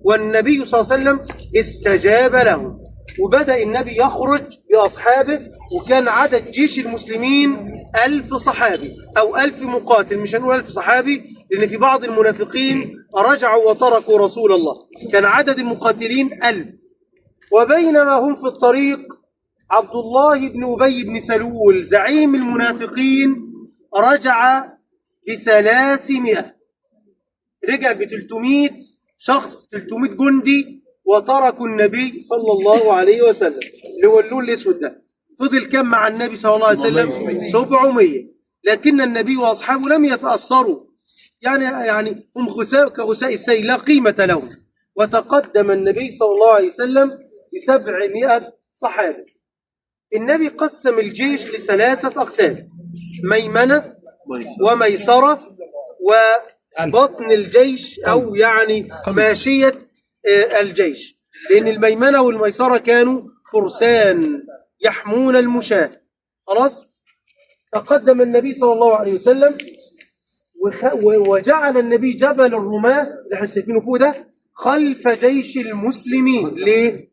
والنبي صلى الله عليه وسلم استجاب لهم، وبدأ النبي يخرج بأصحابه، وكان عدد جيش المسلمين 1000 صحابي أو 1000 مقاتل، مش هنقول 1000 صحابي لأن في بعض المنافقين رجعوا وتركوا رسول الله. كان عدد المقاتلين 1000. وبينما هم في الطريق عبد الله بن أبي بن سلول زعيم المنافقين رجع ب300، رجع ب300 شخص، 300 جندي، وتركوا النبي صلى الله عليه وسلم اللي هو اللون الأسود ده. فضل كم مع النبي صلى الله عليه وسلم؟ 700. لكن النبي وأصحابه لم يتأثروا، يعني هم كغثاء السيل لا قيمة لهم. وتقدم النبي صلى الله عليه وسلم ب700 صحابي. النبي قسم الجيش ل3 أقسام: ميمنة وميسرة وبطن الجيش، أو يعني ماشية الجيش، لأن الميمنة والميسرة كانوا فرسان يحمون المشاة. خلاص. تقدم النبي صلى الله عليه وسلم وجعل النبي جبل الرماة اللي احنا شايفينه فوق ده خلف جيش المسلمين. ليه؟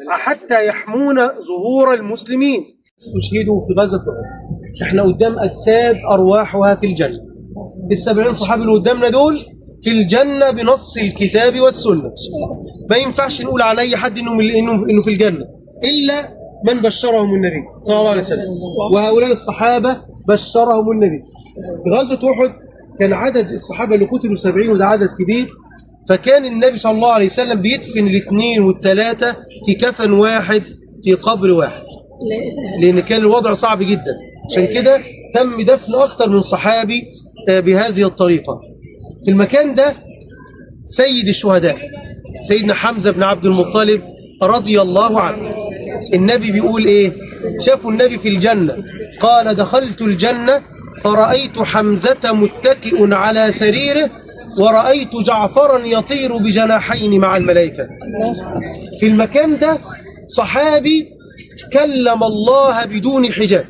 حتى يحمون ظهور المسلمين. استشهدوا في غزوة أحد. احنا قدام أجساد أرواحها في الجنة. ال70 صحابي اللي قدامنا دول في الجنة بنص الكتاب والسنة. ما ينفعش نقول عن أي حد إنه في الجنة إلا من بشرهم النبي صلى الله عليه وسلم، وهؤلاء الصحابة بشرهم النبي. في غزوة أحد كان عدد الصحابة اللي قتلوا 70، وده عدد كبير. فكان النبي صلى الله عليه وسلم بيدفن الاثنين والثلاثة في كفن واحد في قبر واحد، لأن كان الوضع صعب جدا. عشان كده تم دفن أكثر من صحابي بهذه الطريقة. في المكان ده سيد الشهداء سيدنا حمزة بن عبد المطلب رضي الله عنه. النبي بيقول إيه؟ شافوا النبي في الجنة، قال: دخلت الجنة فرأيت حمزة متكئ على سريره، ورأيت جعفرا يطير بجناحين مع الملائكة. في المكان ده صحابي كلم الله بدون حجاب،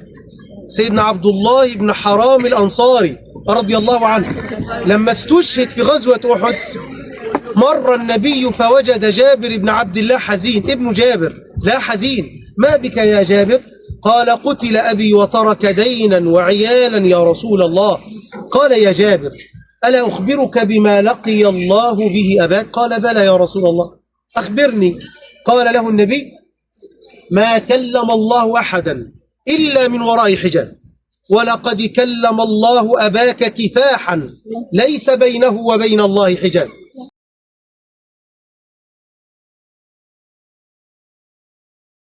سيدنا عبد الله بن حرام الأنصاري رضي الله عنه. لما استشهد في غزوة أحد مر النبي فوجد جابر بن عبد الله حزين، ابن جابر لا حزين. ما بك يا جابر؟ قال: قتل أبي وترك دينا وعيالا يا رسول الله. قال: يا جابر، ألا أخبرك بما لقي الله به أباك؟ قال: بلى يا رسول الله، أخبرني. قال له النبي: ما كلم الله أحدا إلا من وراء حجاب، ولقد كلم الله أباك كفاحا ليس بينه وبين الله حجاب.